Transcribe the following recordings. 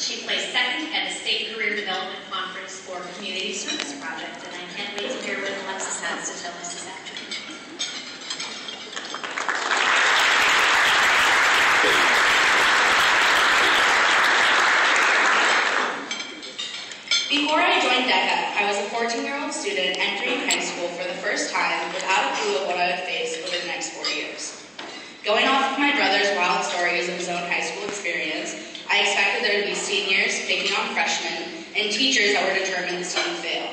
She placed second at the State Career Development Conference for Community Service Project, and I can't wait to hear what Alexis has to tell us this afternoon. Before I joined DECA, I was a 14-year-old student entering high school for the first time without a clue of what I would face over the next 4 years. Going off of my brother's wild stories of his own high school experience, I expected there would be seniors picking on freshmen and teachers that were determined to see me fail.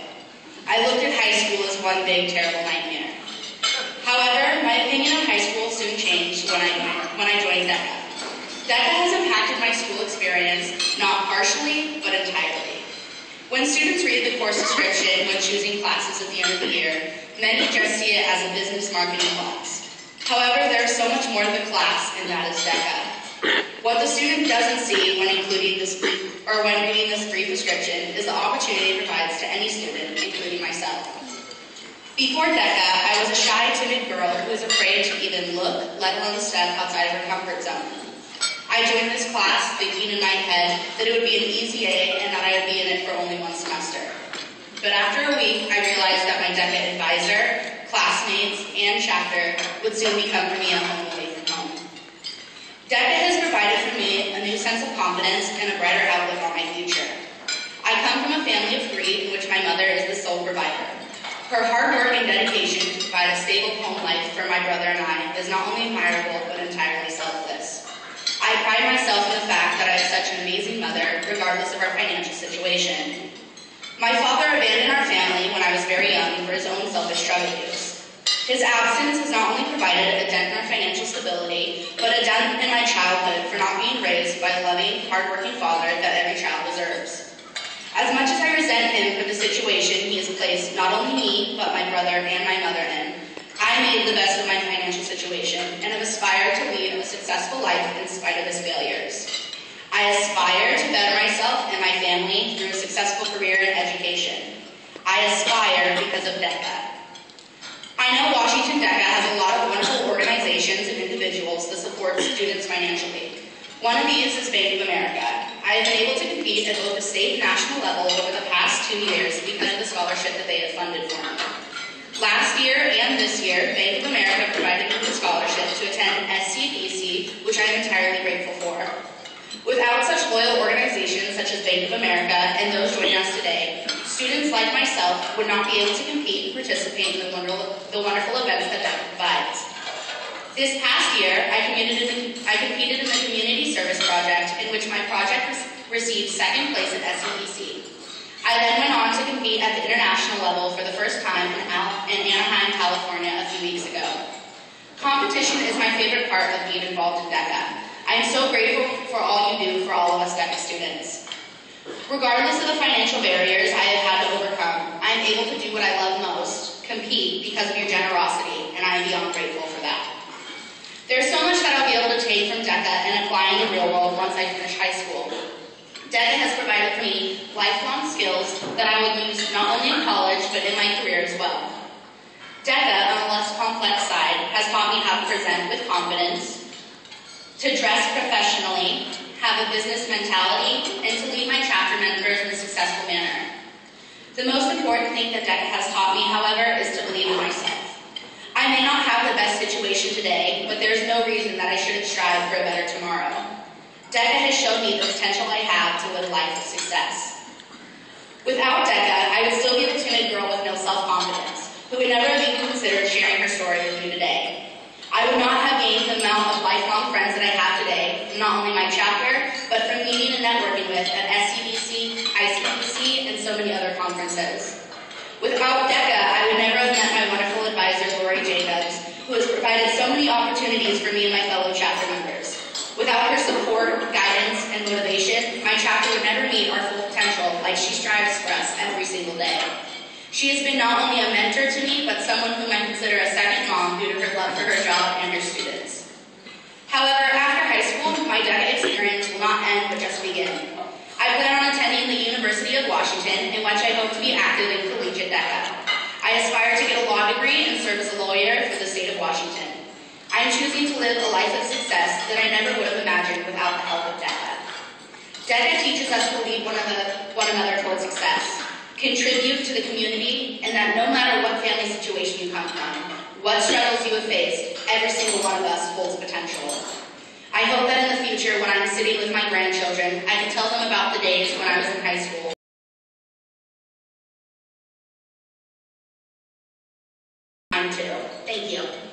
I looked at high school as one big, terrible nightmare. However, my opinion of high school soon changed when I joined DECA. DECA has impacted my school experience, not partially, but entirely. When students read the course description when choosing classes at the end of the year, many just see it as a business marketing class. However, there is so much more to the class, and that is DECA. What the student doesn't see when reading this brief description is the opportunity it provides to any student, including myself. Before DECA, I was a shy, timid girl who was afraid to even look, let alone step outside of her comfort zone. I joined this class thinking in my head that it would be an easy A and that I would be in it for only one semester. But after a week, I realized that my DECA advisor, classmates, and chapter would soon become for me a home away from home. DECA has provided for me a new sense of confidence and a brighter outlook on my future. I come from a family of 3 in which my mother is the sole provider. Her hard work and dedication to provide a stable home life for my brother and I is not only admirable, but entirely selfless. I pride myself in the fact that I have such an amazing mother, regardless of our financial situation. My father abandoned our family when I was very young for his own selfish drug use. His absence has not only provided a dent in our financial stability, but a dent in my childhood for not being raised by a loving, hardworking father that every child deserves. As much as I resent him for the situation he has placed not only me, but my brother and my mother in, I made the best of my financial situation and have aspired to lead a successful life in spite of his failures. I aspire to better myself and my family through a successful career in education. I aspire because of DECA. I know Washington DECA has a lot of wonderful organizations and individuals that support students financially. One of these is Bank of America. I have been able to compete at both the state and national level over the past 2 years because of the scholarship that they have funded for me. Last year and this year, Bank of America provided me with a scholarship to attend SCDC, which I am entirely grateful for. Without such loyal organizations such as Bank of America and those joining us today, students like myself would not be able to compete and participate in the wonderful events that DECA provides. This past year, I competed in the Community Service Project, in which my project received second place at SCDC. I then went on to compete at the international level for the first time in Anaheim, California a few weeks ago. Competition is my favorite part of being involved in DECA. I am so grateful for all you do for all of us DECA students. Regardless of the financial barriers I have had to overcome, I am able to do what I love most, compete, because of your generosity, and I am beyond grateful for that. There's so much that I'll be able to take from DECA and apply in the real world once I finish high school. DECA has provided for me lifelong skills that I will use not only in college, but in my career as well. DECA, on a less complex side, has taught me how to present with confidence, to dress professionally, have a business mentality, and to lead my chapter members in a successful manner. The most important thing that DECA has taught me, however, is to believe in myself. I may not have the best situation today, but there is no reason that I shouldn't strive for a better tomorrow. DECA has shown me the potential I have to live life of success. Without DECA, I would still be the timid girl with no self-confidence, who would never have even considered sharing her story with you today. I would not have gained the amount of lifelong friends that I have today from not only my chapter, but from meeting and networking with at SCDC, ICDC, and so many other conferences. Without DECA, I would never have met my wonderful advisor, Jacobs, who has provided so many opportunities for me and my fellow chapter members. Without her support, guidance, and motivation, my chapter would never meet our full potential like she strives for us every single day. She has been not only a mentor to me, but someone whom I consider a second mom due to her love for her job and her students. However, after high school, my DECA experience will not end but just begin. I plan on attending the University of Washington, in which I hope to be active in collegiate DECA. I aspire to get a law degree and serve as a lawyer for the state of Washington. I am choosing to live a life of success that I never would have imagined without the help of DECA. DECA teaches teaches us to lead one another towards success, contribute to the community, and that no matter what family situation you come from, what struggles you have faced, every single one of us holds potential. I hope that in the future, when I'm sitting with my grandchildren, I can tell them about the days when I was in high school. I'm too. Thank you.